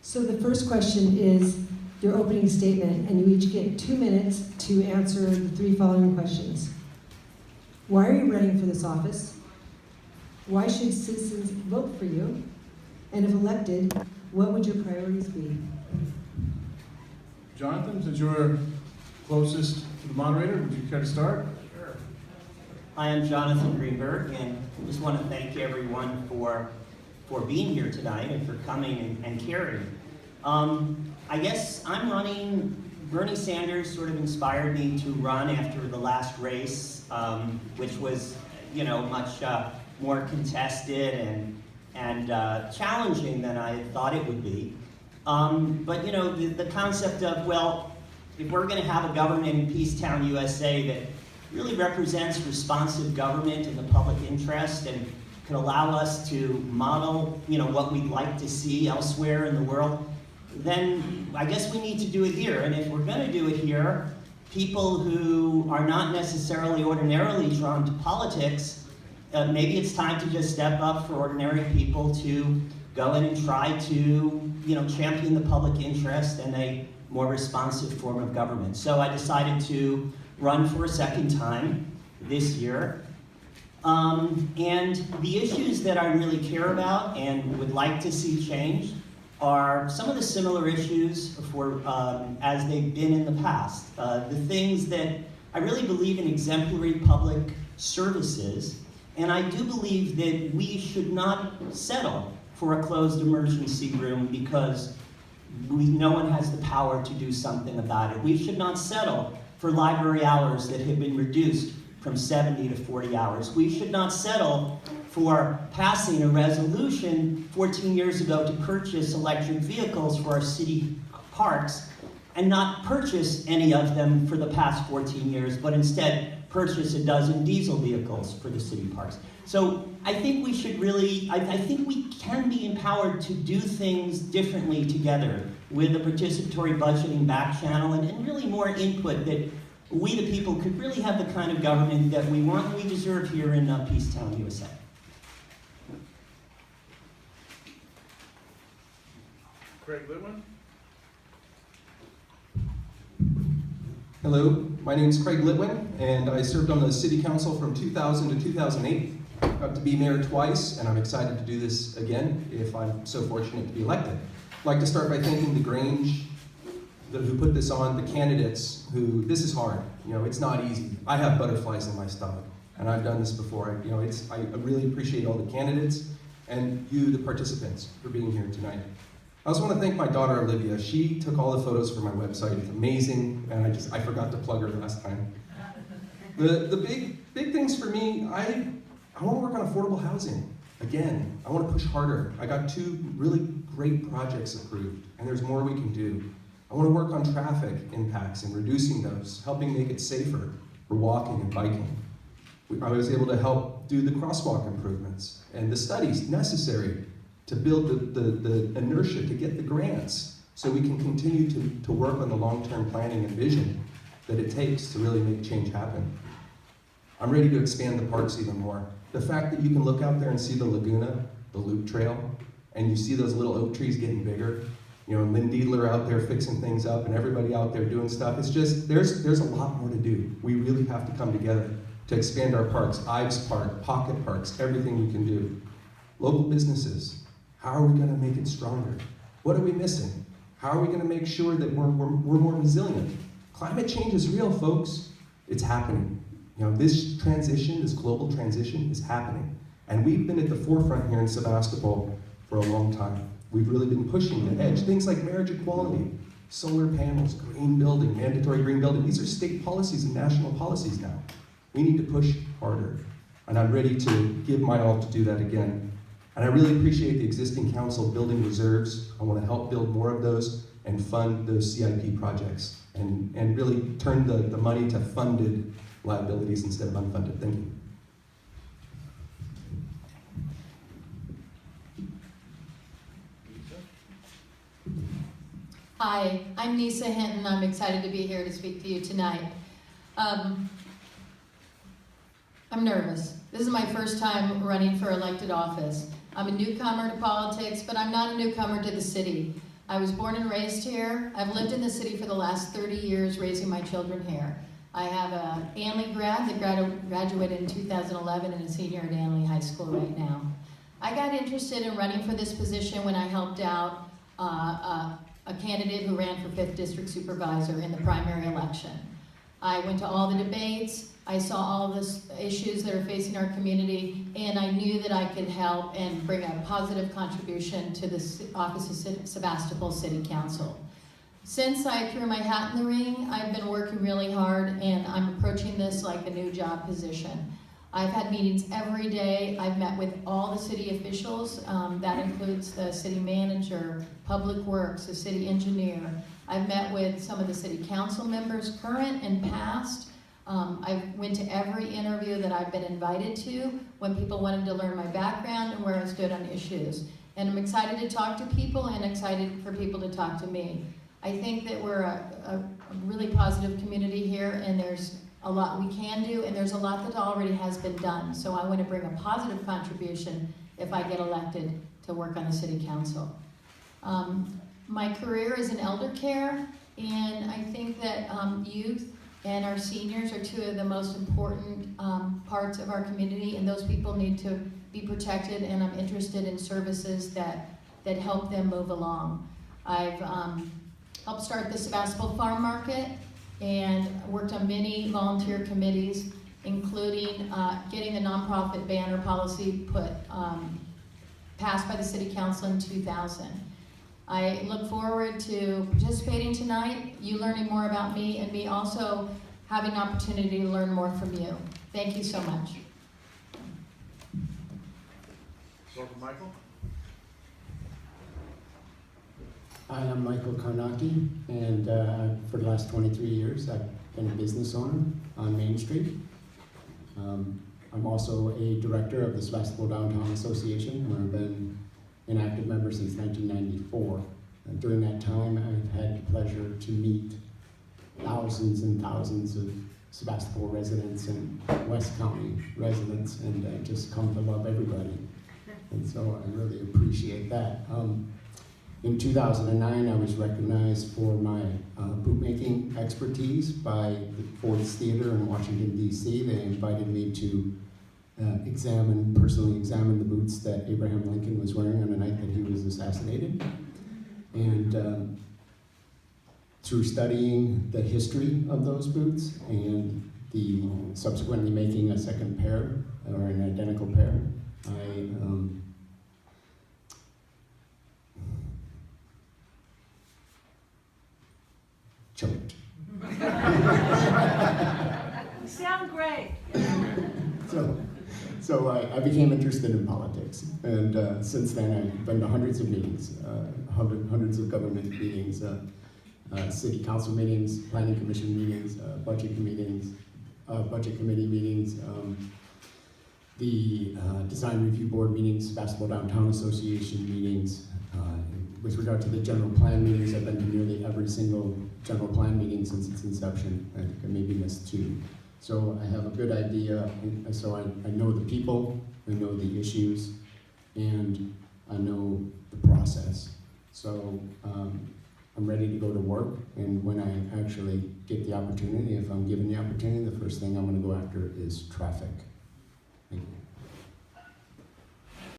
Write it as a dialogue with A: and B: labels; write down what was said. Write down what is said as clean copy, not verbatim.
A: So the first question is your opening statement, and you each get 2 minutes to answer the 3 following questions. Why are you running for this office? Why should citizens vote for you? And if elected, what would your priorities be?
B: Jonathan, since you're closest to the moderator, would you care to start?
C: Sure. Hi, I'm Jonathan Greenberg, and I just want to thank everyone for being here tonight and for coming and caring. I guess I'm running. Bernie Sanders sort of inspired me to run after the last race, which was, much more contested and challenging than I thought it would be. But the concept of, well, if we're going to have a government in Peacetown, USA that really represents responsive government in the public interest and can allow us to model, what we'd like to see elsewhere in the world, then I guess we need to do it here. And if we're going to do it here, people who are not necessarily ordinarily drawn to politics, maybe it's time to just step up for ordinary people to go in and try to, champion the public interest and a more responsive form of government. So I decided to run for a second time this year. And the issues that I really care about and would like to see changed are some of the similar issues as they've been in the past. The things that I really believe in exemplary public services, and I do believe that we should not settle for a closed emergency room because no one has the power to do something about it. We should not settle for library hours that have been reduced from 70 to 40 hours. We should not settle for passing a resolution 14 years ago to purchase electric vehicles for our city parks and not purchase any of them for the past 14 years, but instead purchase a dozen diesel vehicles for the city parks. So I think we should really, I think we can be empowered to do things differently together with a participatory budgeting back channel and really more input that we the people could really have the kind of government that we want and we deserve here in Peacetown, USA.
B: Craig Litwin?
D: Hello, my name is Craig Litwin, and I served on the City Council from 2000 to 2008. Got to be mayor twice, and I'm excited to do this again if I'm so fortunate to be elected. I'd like to start by thanking the Grange, who put this on, the candidates, who, this is hard. It's not easy. I have butterflies in my stomach, and I've done this before. I really appreciate all the candidates and you, the participants, for being here tonight. I also want to thank my daughter, Olivia. She took all the photos for my website. It's amazing, and I forgot to plug her last time. The big things for me, I want to work on affordable housing. Again, I want to push harder. I got 2 really great projects approved, and there's more we can do. I want to work on traffic impacts and reducing those, helping make it safer for walking and biking. I was able to help do the crosswalk improvements and the studies necessary to build the inertia to get the grants so we can continue to work on the long-term planning and vision that it takes to really make change happen. I'm ready to expand the parks even more. The fact that you can look out there and see the Laguna, the Loop Trail, and you see those little oak trees getting bigger, Lynn Diedler out there fixing things up and everybody out there doing stuff. It's just, there's a lot more to do. We really have to come together to expand our parks, Ives Park, pocket parks, everything we can do. Local businesses, how are we gonna make it stronger? What are we missing? How are we gonna make sure that we're more resilient? Climate change is real, folks. It's happening. This transition, this global transition is happening. And we've been at the forefront here in Sebastopol for a long time. We've really been pushing the edge. Things like marriage equality, solar panels, green building, mandatory green building. These are state policies and national policies now. We need to push harder. And I'm ready to give my all to do that again. And I really appreciate the existing council building reserves. I want to help build more of those and fund those CIP projects and really turn the money to funded liabilities instead of unfunded. Thank you.
E: Hi, I'm Nisa Hinton. I'm excited to be here to speak to you tonight. I'm nervous. This is my first time running for elected office. I'm a newcomer to politics, but I'm not a newcomer to the city. I was born and raised here. I've lived in the city for the last 30 years, raising my children here. I have a Anley grad that graduated in 2011 and a senior at Anley High School right now. I got interested in running for this position when I helped out a candidate who ran for 5th District Supervisor in the primary election. I went to all the debates, I saw all the issues that are facing our community, and I knew that I could help and bring a positive contribution to the office of Sebastopol City Council. Since I threw my hat in the ring, I've been working really hard, and I'm approaching this like a new job position. I've had meetings every day. I've met with all the city officials. That includes the city manager, public works, the city engineer. I've met with some of the city council members, current and past. I went to every interview that I've been invited to when people wanted to learn my background and where I stood on issues. And I'm excited to talk to people and excited for people to talk to me. I think that we're a really positive community here, and there's a lot we can do, and there's a lot that already has been done. So I want to bring a positive contribution if I get elected to work on the city council. My career is in elder care, and I think that youth and our seniors are two of the most important parts of our community, and those people need to be protected, and I'm interested in services that help them move along. I've helped start the Sebastopol Farm Market and worked on many volunteer committees, including getting the nonprofit banner policy passed by the City Council in 2000. I look forward to participating tonight, you learning more about me, and me also having an opportunity to learn more from you. Thank you so much.
B: Welcome, Michael.
F: Hi, I'm Michael Karnacki, and for the last 23 years I've been a business owner on Main Street. I'm also a director of the Sebastopol Downtown Association, where I've been an active member since 1994. And during that time, I've had the pleasure to meet thousands and thousands of Sebastopol residents and West County residents, and just come to love everybody. And so I really appreciate that. In 2009, I was recognized for my bootmaking expertise by the Ford's Theater in Washington, D.C. They invited me to personally examine the boots that Abraham Lincoln was wearing on the night that he was assassinated. And through studying the history of those boots and subsequently making a second pair, or an identical pair, I choked.
G: You sound great.
F: So I became interested in politics, and since then I've been to hundreds of meetings, hundreds of government meetings, city council meetings, planning commission meetings, budget committee meetings, the design review board meetings, Sebastopol Downtown Association meetings. With regard to the general plan meetings, I've been to nearly every single general plan meeting since its inception. I think I maybe missed 2. So I have a good idea, so I know the people, I know the issues, and I know the process. So I'm ready to go to work, and when I actually get the opportunity, if I'm given the opportunity, the first thing I'm going to go after is traffic. Thank you.